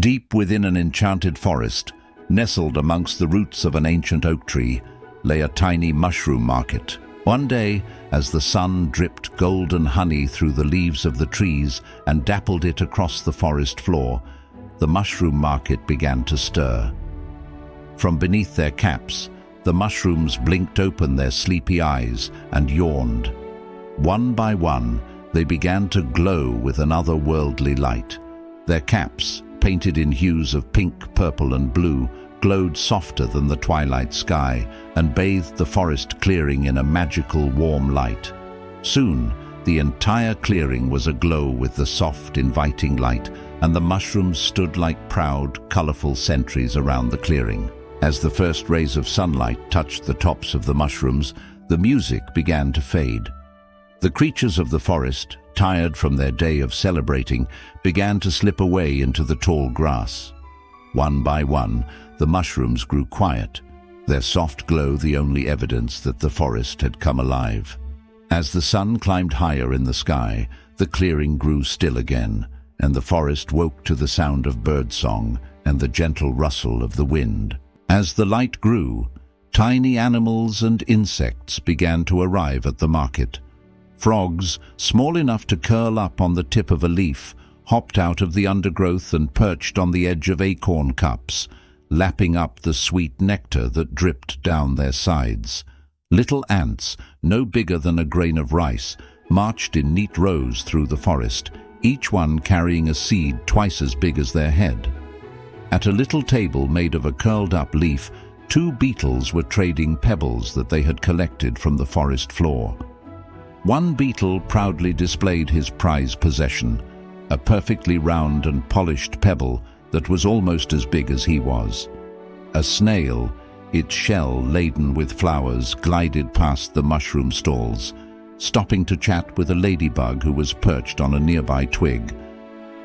Deep within an enchanted forest, nestled amongst the roots of an ancient oak tree, lay a tiny mushroom market. One day, as the sun dripped golden honey through the leaves of the trees and dappled it across the forest floor, the mushroom market began to stir. From beneath their caps, the mushrooms blinked open their sleepy eyes and yawned. One by one, they began to glow with an otherworldly light. Their caps, painted in hues of pink, purple and blue, glowed softer than the twilight sky and bathed the forest clearing in a magical warm light. Soon, the entire clearing was aglow with the soft, inviting light, and the mushrooms stood like proud, colorful sentries around the clearing. As the first rays of sunlight touched the tops of the mushrooms, the music began to fade. The creatures of the forest, tired from their day of celebrating, began to slip away into the tall grass. One by one, the mushrooms grew quiet, their soft glow the only evidence that the forest had come alive. As the sun climbed higher in the sky, the clearing grew still again, and the forest woke to the sound of birdsong and the gentle rustle of the wind. As the light grew, tiny animals and insects began to arrive at the market. Frogs, small enough to curl up on the tip of a leaf, hopped out of the undergrowth and perched on the edge of acorn cups, lapping up the sweet nectar that dripped down their sides. Little ants, no bigger than a grain of rice, marched in neat rows through the forest, each one carrying a seed twice as big as their head. At a little table made of a curled-up leaf, two beetles were trading pebbles that they had collected from the forest floor. One beetle proudly displayed his prized possession, a perfectly round and polished pebble that was almost as big as he was. A snail, its shell laden with flowers, glided past the mushroom stalls, stopping to chat with a ladybug who was perched on a nearby twig.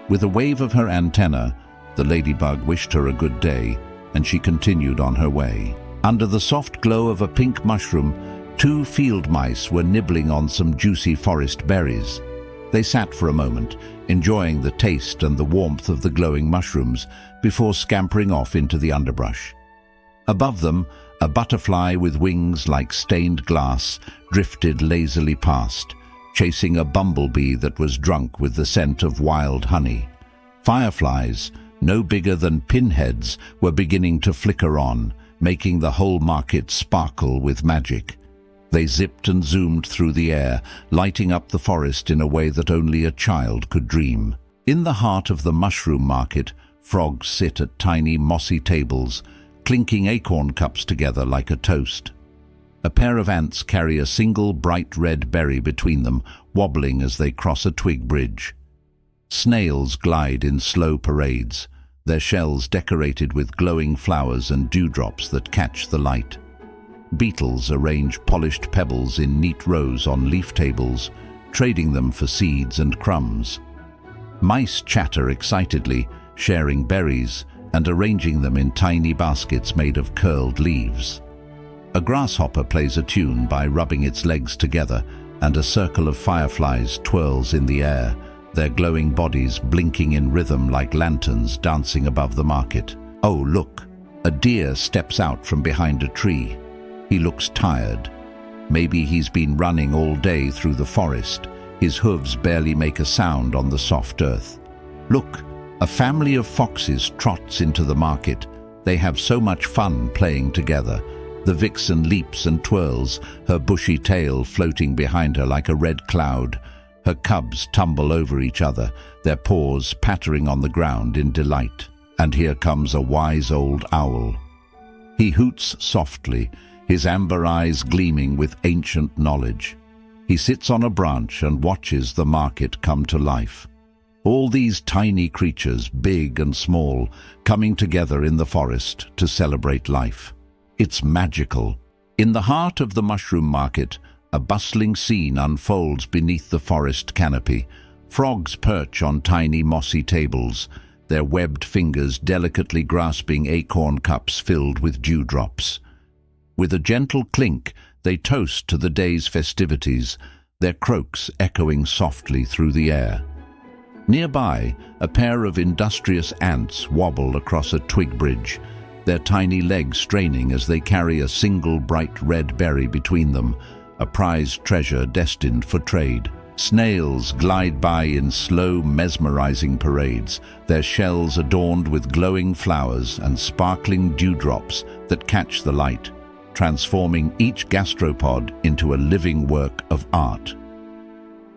With a wave of her antenna, the ladybug wished her a good day, and she continued on her way. Under the soft glow of a pink mushroom, two field mice were nibbling on some juicy forest berries. They sat for a moment, enjoying the taste and the warmth of the glowing mushrooms before scampering off into the underbrush. Above them, a butterfly with wings like stained glass drifted lazily past, chasing a bumblebee that was drunk with the scent of wild honey. Fireflies, no bigger than pinheads, were beginning to flicker on, making the whole market sparkle with magic. They zipped and zoomed through the air, lighting up the forest in a way that only a child could dream. In the heart of the mushroom market, frogs sit at tiny mossy tables, clinking acorn cups together like a toast. A pair of ants carry a single bright red berry between them, wobbling as they cross a twig bridge. Snails glide in slow parades, their shells decorated with glowing flowers and dewdrops that catch the light. Beetles arrange polished pebbles in neat rows on leaf tables, trading them for seeds and crumbs. Mice chatter excitedly, sharing berries and arranging them in tiny baskets made of curled leaves. A grasshopper plays a tune by rubbing its legs together, and a circle of fireflies twirls in the air, their glowing bodies blinking in rhythm like lanterns dancing above the market. Oh, look! A deer steps out from behind a tree. He looks tired. Maybe he's been running all day through the forest. His hooves barely make a sound on the soft earth. Look, a family of foxes trots into the market. They have so much fun playing together. The vixen leaps and twirls, her bushy tail floating behind her like a red cloud. Her cubs tumble over each other, their paws pattering on the ground in delight. And here comes a wise old owl. He hoots softly, his amber eyes gleaming with ancient knowledge. He sits on a branch and watches the market come to life. All these tiny creatures, big and small, coming together in the forest to celebrate life. It's magical. In the heart of the mushroom market, a bustling scene unfolds beneath the forest canopy. Frogs perch on tiny mossy tables, their webbed fingers delicately grasping acorn cups filled with dewdrops. With a gentle clink, they toast to the day's festivities, their croaks echoing softly through the air. Nearby, a pair of industrious ants wobble across a twig bridge, their tiny legs straining as they carry a single bright red berry between them, a prized treasure destined for trade. Snails glide by in slow, mesmerizing parades, their shells adorned with glowing flowers and sparkling dewdrops that catch the light, transforming each gastropod into a living work of art.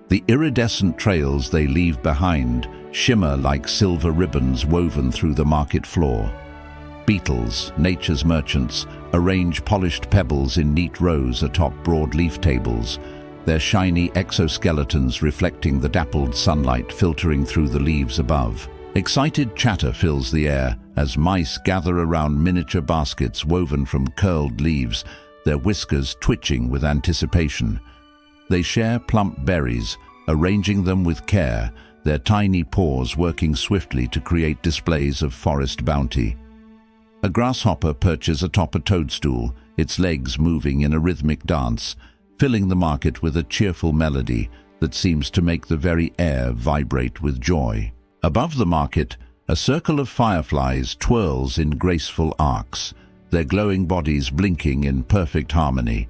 The iridescent trails they leave behind shimmer like silver ribbons woven through the market floor. Beetles, nature's merchants, arrange polished pebbles in neat rows atop broad-leaf tables, their shiny exoskeletons reflecting the dappled sunlight filtering through the leaves above. Excited chatter fills the air as mice gather around miniature baskets woven from curled leaves, their whiskers twitching with anticipation. They share plump berries, arranging them with care, their tiny paws working swiftly to create displays of forest bounty. A grasshopper perches atop a toadstool, its legs moving in a rhythmic dance, filling the market with a cheerful melody that seems to make the very air vibrate with joy. Above the market, a circle of fireflies twirls in graceful arcs, their glowing bodies blinking in perfect harmony.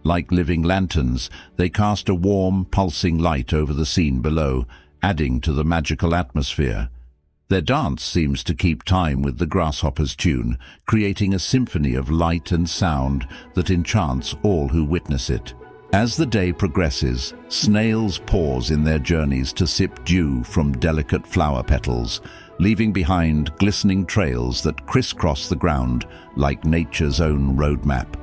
Like living lanterns, they cast a warm, pulsing light over the scene below, adding to the magical atmosphere. Their dance seems to keep time with the grasshopper's tune, creating a symphony of light and sound that enchants all who witness it. As the day progresses, snails pause in their journeys to sip dew from delicate flower petals, leaving behind glistening trails that crisscross the ground like nature's own roadmap.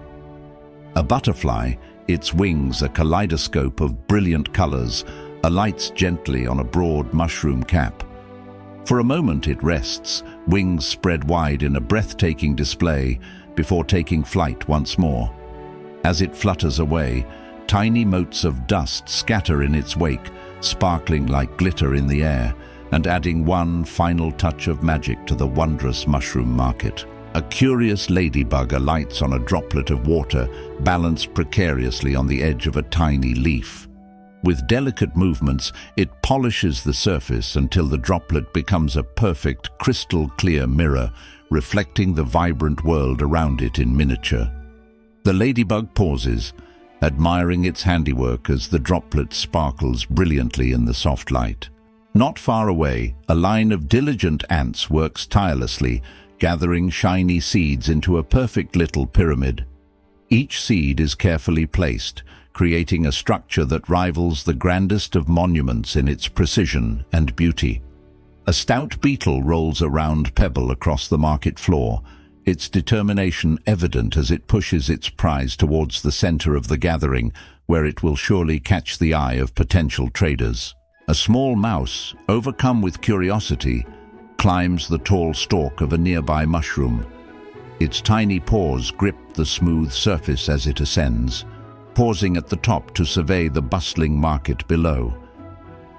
A butterfly, its wings a kaleidoscope of brilliant colors, alights gently on a broad mushroom cap. For a moment it rests, wings spread wide in a breathtaking display, before taking flight once more. As it flutters away, tiny motes of dust scatter in its wake, sparkling like glitter in the air, and adding one final touch of magic to the wondrous mushroom market. A curious ladybug alights on a droplet of water, balanced precariously on the edge of a tiny leaf. With delicate movements, it polishes the surface until the droplet becomes a perfect, crystal-clear mirror, reflecting the vibrant world around it in miniature. The ladybug pauses, admiring its handiwork as the droplet sparkles brilliantly in the soft light. Not far away, a line of diligent ants works tirelessly, gathering shiny seeds into a perfect little pyramid. Each seed is carefully placed, creating a structure that rivals the grandest of monuments in its precision and beauty. A stout beetle rolls a round pebble across the market floor, its determination evident as it pushes its prize towards the center of the gathering, where it will surely catch the eye of potential traders. A small mouse, overcome with curiosity, climbs the tall stalk of a nearby mushroom. Its tiny paws grip the smooth surface as it ascends, pausing at the top to survey the bustling market below.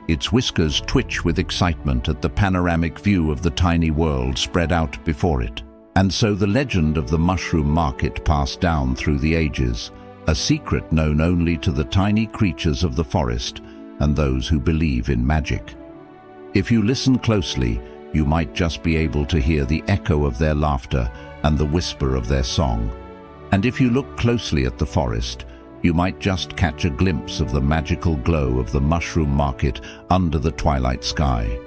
Its whiskers twitch with excitement at the panoramic view of the tiny world spread out before it. And so the legend of the mushroom market passed down through the ages, a secret known only to the tiny creatures of the forest and those who believe in magic. If you listen closely, you might just be able to hear the echo of their laughter and the whisper of their song. And if you look closely at the forest, you might just catch a glimpse of the magical glow of the mushroom market under the twilight sky.